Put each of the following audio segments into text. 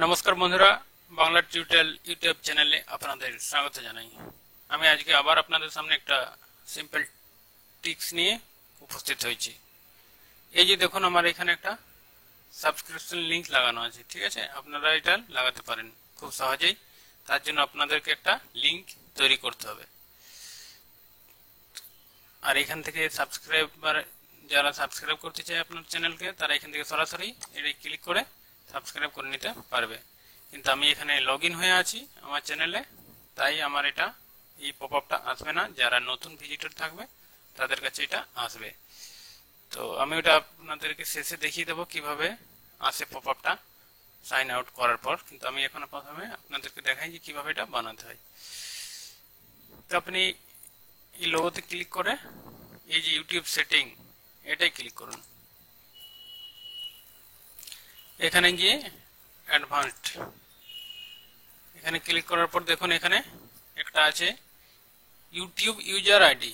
নমস্কার বন্ধুরা, Bangla tutorial YouTube চ্যানেলে আপনাদের স্বাগত জানাই। আমি আজকে আবার আপনাদের সামনে একটা সিম্পল টিপস নিয়ে উপস্থিত হয়েছি। এই যে দেখুন, আমার এখানে একটা সাবস্ক্রিপশন লিংক লাগানো আছে, ঠিক আছে? আপনারা এটা লাগাতে পারেন খুব সহজেই। তার জন্য আপনাদেরকে একটা লিংক তৈরি করতে হবে। আর এখান থেকে যারা সাবস্ক্রাইব করতে চায় আপনার চ্যানেলকে, তারা এখান থেকে সরাসরি এটা ক্লিক করে সাবস্ক্রাইব করে নিতে পারবে। কিন্তু আমি এখানে লগ ইন হয়ে আছি আমার চ্যানেলে, তাই আমার এই পপ আপটা আসবে না। যারা নতুন ভিজিটর থাকবে তাদের কাছে এটা আসবে। তো আমি ওটা আপনাদেরকে শেষে দেখিয়ে দেবো কিভাবে আসে পপ আপটা সাইন আউট করার পর। কিন্তু আমি এখন প্রথমে আপনাদেরকে দেখাই যে কিভাবে এটা বানাতে হয়। তো আপনি এই লোগোতে ক্লিক করে এই যে ইউটিউব সেটিং, এটাই ক্লিক করুন। এখানে গিয়ে অ্যাডভান্সড, এখানে ক্লিক করার পর দেখুন এখানে একটা আছে ইউটিউব ইউজার আইডি,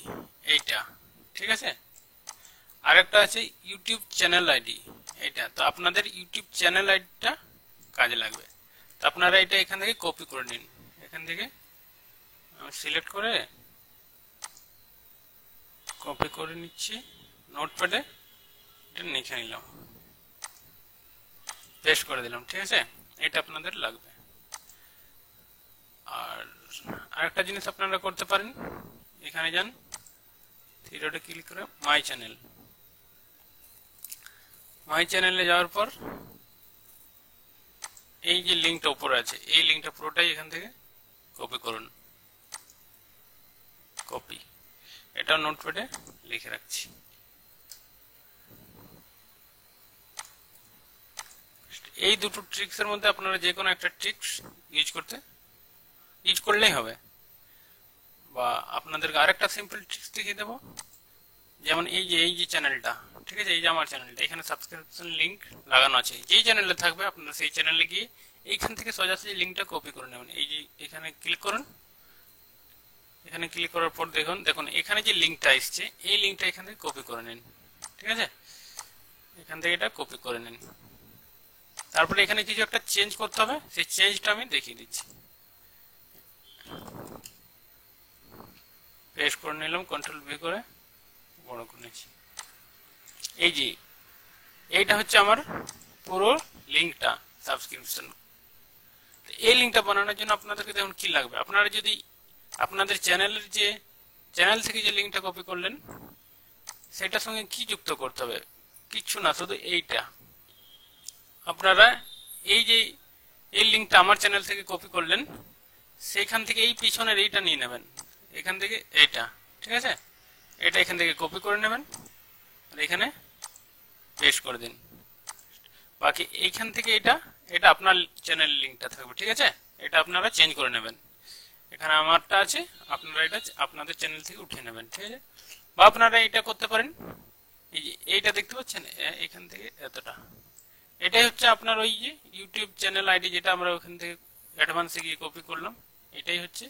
এইটা, ঠিক আছে? আরেকটা আছে ইউটিউব চ্যানেল আইডি, এইটা। তো আপনাদের ইউটিউব চ্যানেল আইডিটা কাজে লাগবে। তো আপনারা এটা এখান থেকে কপি করে নিন। এখান থেকে আমি সিলেক্ট করে কপি করে নিচ্ছি, নোটপ্যাডে এটা লিখে নিলাম, পেস্ট করে দিলাম, ঠিক আছে? এটা আপনাদের লাগবে। আর আরেকটা জিনিস আপনারা করতে পারেন, এখানে যান, থ্রি ডটে ক্লিক করে মাই চ্যানেলে যাওয়ার পর এই যে লিঙ্কটা উপরে আছে, এই লিঙ্কটা পুরোটাই এখান থেকে কপি করুন। কপি, এটাও নোটপ্যাডে লিখে রাখছি। এই দুটো ট্রিক্সের মধ্যে আপনারা যে কোনো একটা ট্রিক্স ইউজ করলেই হবে। বা আপনাদেরকে আরেকটা সিম্পল ট্রিক্স দেখিয়ে দেবো। যেমন এই যে চ্যানেলটা, ঠিক আছে? এই যে আমার চ্যানেলটা, এখানে সাবস্ক্রিপশন লিংক লাগানো আছে। যেই চ্যানেলে থাকবে আপনারা সেই চ্যানেলে গিয়ে এইখান থেকে সোজাসুজি লিঙ্কটা কপি করে নেবেন। এই যে এখানে ক্লিক করুন। এখানে ক্লিক করার পর দেখুন এখানে যে লিঙ্কটা এসছে, এই লিঙ্কটা এখান থেকে কপি করে নিন, ঠিক আছে? এখান থেকে এটা কপি করে নিন। তারপরে এখানে কিছু একটা চেঞ্জ করতে হবে, সেই চেঞ্জটা আমি দেখিয়ে দিচ্ছি। পেস্ট করে নিলাম, কন্ট্রোল ভি করে বড় করে নিচ্ছি। এই যে এইটা হচ্ছে আমার পুরো লিঙ্কটা, সাবস্ক্রিপশন। এই লিঙ্কটা বানানোর জন্য আপনাদেরকে দেখুন কি লাগবে। আপনারা যদি আপনাদের চ্যানেল থেকে যে লিঙ্কটা কপি করলেন, সেটার সঙ্গে কি যুক্ত করতে হবে? কিচ্ছু না, শুধু এইটা। আপনারা এই লিঙ্কটা আমার চ্যানেল থেকে কপি করলেন, সেখান থেকে এই পিছনের এইটা নিয়ে নেবেন, এখান থেকে এইটা, ঠিক আছে? এটা এখান থেকে কপি করে নেবেন আর এখানে পেস্ট করে দিন। বাকি এইখান থেকে এটা আপনার চ্যানেল লিঙ্কটা থাকবে, ঠিক আছে? এটা আপনারা চেঞ্জ করে নেবেন। এখানে আমারটা আছে, আপনারা এটা আপনাদের চ্যানেল থেকে উঠিয়ে নেবেন, ঠিক আছে? বা আপনারা এটা করতে পারেন, এই যে এইটা দেখতে পাচ্ছেন, এখান থেকে এতটা, এটাই হচ্ছে আপনার ওই যে ইউটিউব চ্যানেল আইডি, যেটা আমরা ওখান থেকে অ্যাডভান্সে গিয়ে কপি করলাম, এটাই হচ্ছে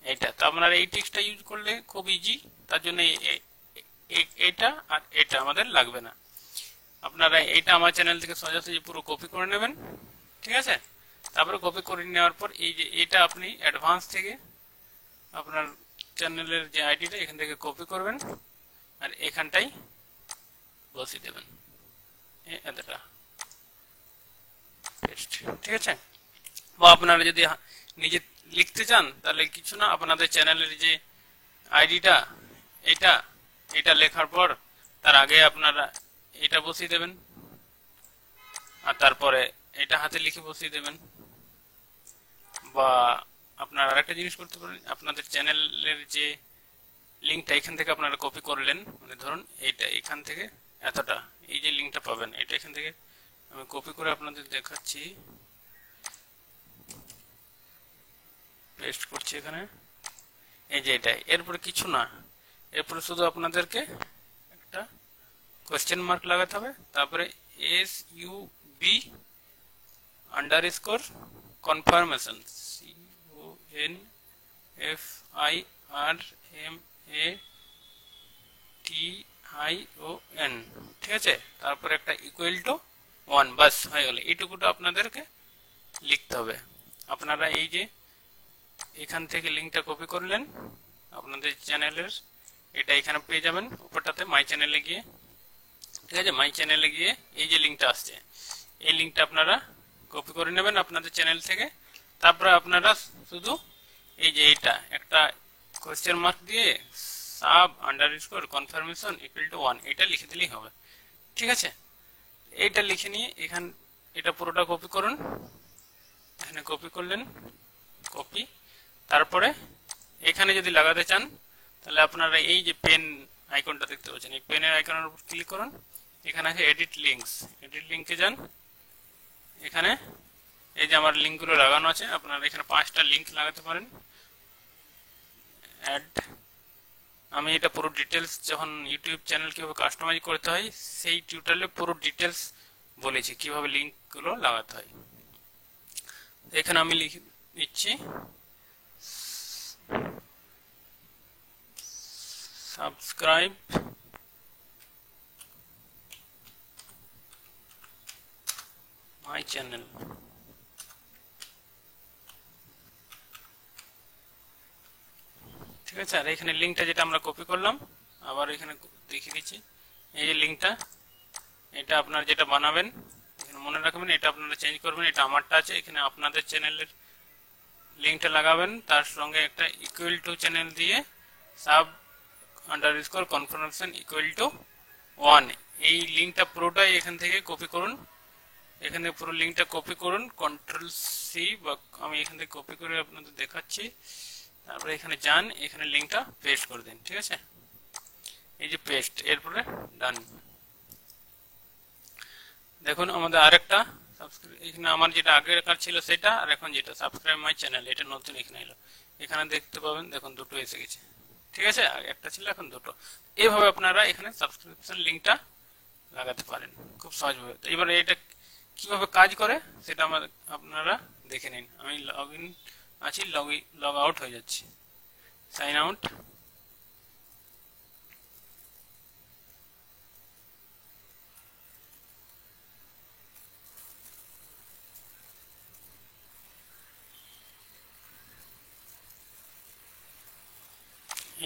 এইটা। তো আপনারা এই টিক্সটা ইউজ করলে খুব ইজি। তার জন্য এটা আর এটা আমাদের লাগবে না। আপনারা এইটা আমার চ্যানেল থেকে সোজাসুজি পুরো কপি করে নেবেন, ঠিক আছে? তারপরে কপি করে নেওয়ার পর এই যে এটা আপনি অ্যাডভান্স থেকে আপনার চ্যানেলের যে আইডিটা এখান থেকে কপি করবেন আর এখানটাই বসিয়ে দেবেন, এতটা, ঠিক আছে? বা আপনারা যদি নিজে লিখতে চান তাহলে কিছু না, আপনাদের চ্যানেলের যে আইডিটা এটা লেখার পর তার আগে আপনারা এটা বসিয়ে দেবেন আর তারপরে এটা হাতে লিখে বসিয়ে দেবেন। বা আপনারা আরেকটা জিনিস করতে পারেন, আপনাদের চ্যানেলের যে লিঙ্কটা এখান থেকে আপনারা কপি করলেন, মানে ধরুন এইটা এখান থেকে এতটা, এই যে লিঙ্কটা পাবেন, এটা এখান থেকে আমি কপি করে আপনাদের দেখাচ্ছি, পেস্ট করছি এখানে, এই যে এটা। এরপরে কিছু না, এরপরে শুধু আপনাদেরকে একটা কোয়েশ্চেন মার্ক লাগাতে হবে, তারপরে SUB আন্ডারস্কোর কনফার্মেশন, CONFIRMATION, ঠিক আছে? তারপরে একটা ইকুয়াল টু 1, বাস হয়ে গেল। এইটুকুটা আপনাদেরকে লিখতে হবে। আপনারা এই যে এখান থেকে লিঙ্কটা কপি করলেন আপনাদের চ্যানেলের, এটা এখানে পেয়ে যাবেন উপরটাতে মাই চ্যানেলে গিয়ে। ঠিক আছে, মাই চ্যানেলে গিয়ে এই যে লিঙ্কটা আসছে, এই লিঙ্কটা আপনারা কপি করে নেবেন আপনাদের চ্যানেল থেকে। তারপরে আপনারা শুধু এই যে এটা একটা কোয়েশ্চেন মার্ক দিয়ে sub underscore confirmation equal to 1 এটা লিখে দিলেই হবে। ঠিক আছে, এইটা লিখে নিয়ে এখান এটা পুরোটা কপি করুন, এখানে কপি করলেন, কপি। তারপরে এখানে যদি লাগাতে চান তাহলে আপনারা এই যে পেন আইকনটা দেখতে পাচ্ছেন, এই পেনের আইকনের উপর ক্লিক করুন, এখানে আছে এডিট লিঙ্কস, এডিট লিঙ্কে যান। এখানে এই যে আমার লিঙ্কগুলো লাগানো আছে, আপনারা এখানে 5টা লিঙ্ক লাগাতে পারেন। অ্যাড, আমি এটা পুরো ডিটেলস যখন ইউটিউব চ্যানেল কিভাবে কাস্টমাইজ করতে হয় সেই টিউটোরিয়ালে পুরো ডিটেলস বলেছি কিভাবে লিঙ্কগুলো লাগাতে হয়। এখানে আমি লিখে দিচ্ছি সাবস্ক্রাইব মাই চ্যানেল। ঠিক আছে, আর এখানে লিঙ্কটা যেটা আমরা কপি করলাম আবার এখানে দেখিয়ে দিচ্ছি, এই যে লিঙ্কটা, এটা আপনার যেটা বানাবেন এখানে মনে রাখবেন, এটা আপনারা চেঞ্জ করবেন। এটা আমারটা আছে, এখানে আপনাদের চ্যানেলের লিঙ্কটা লাগাবেন, তার সঙ্গে একটা ইকুয়াল টু চ্যানেল দিয়ে sub underscore confirmation equal to 1 এই লিঙ্কটা পুরোটাই এখান থেকে কপি করুন। এখানে পুরো লিঙ্কটা কপি করুন, কন্ট্রোল সি, বা আমি এখান থেকে কপি করে আপনাদের দেখাচ্ছি। তারপরে এখানে যান, এখানে লিঙ্কটা পেস্ট করে দিন। ঠিক আছে, এই যে পেস্ট, এরপরে ডান। দেখুন আমাদের আরেকটা এখানে আমার যেটা আগেকার ছিল সেটা, আর এখন যেটা সাবস্ক্রাইব মাই চ্যানেল এটা নতুন এখানে এলো, এখানে দেখতে পাবেন, দেখুন দুটো এসে গেছে। ঠিক আছে, একটা ছিল এখন দুটো। এইভাবে আপনারা এখানে সাবস্ক্রিপশন লিঙ্কটা লাগাতে পারেন খুব সহজভাবে। তো এবার এটা কিভাবে কাজ করে সেটা আপনারা দেখে নিন। আমি লগ ইন আছি, লগ আউট হয়ে যাচ্ছি, সাইন আউট।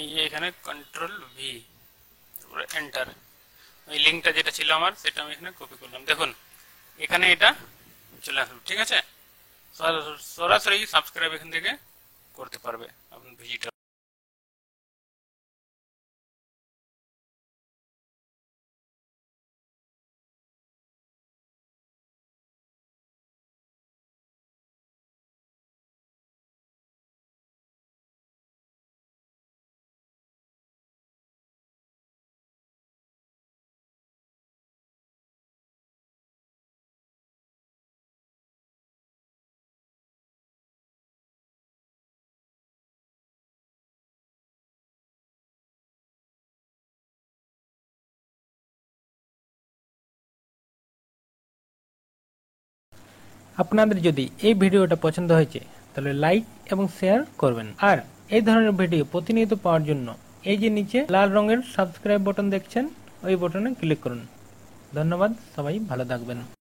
এই যে এখানে কন্ট্রোল ভি, তারপরে এন্টার। ওই লিঙ্কটা যেটা ছিল আমার সেটা আমি এখানে কপি করলাম, দেখুন এখানে এটা চলে আসবে। ঠিক আছে, সরাসরি সাবস্ক্রাইব এখান থেকে করতে পারবে আপনার ভিজিটর। আপনাদের যদি এই ভিডিওটা পছন্দ হয়েছে তাহলে লাইক এবং শেয়ার করবেন, আর এই ধরনের ভিডিও প্রতিনিয়ত পাওয়ার জন্য এই যে নিচে লাল রঙের সাবস্ক্রাইব বাটন দেখছেন ওই বাটনে ক্লিক করুন। ধন্যবাদ, সবাই ভালো থাকবেন।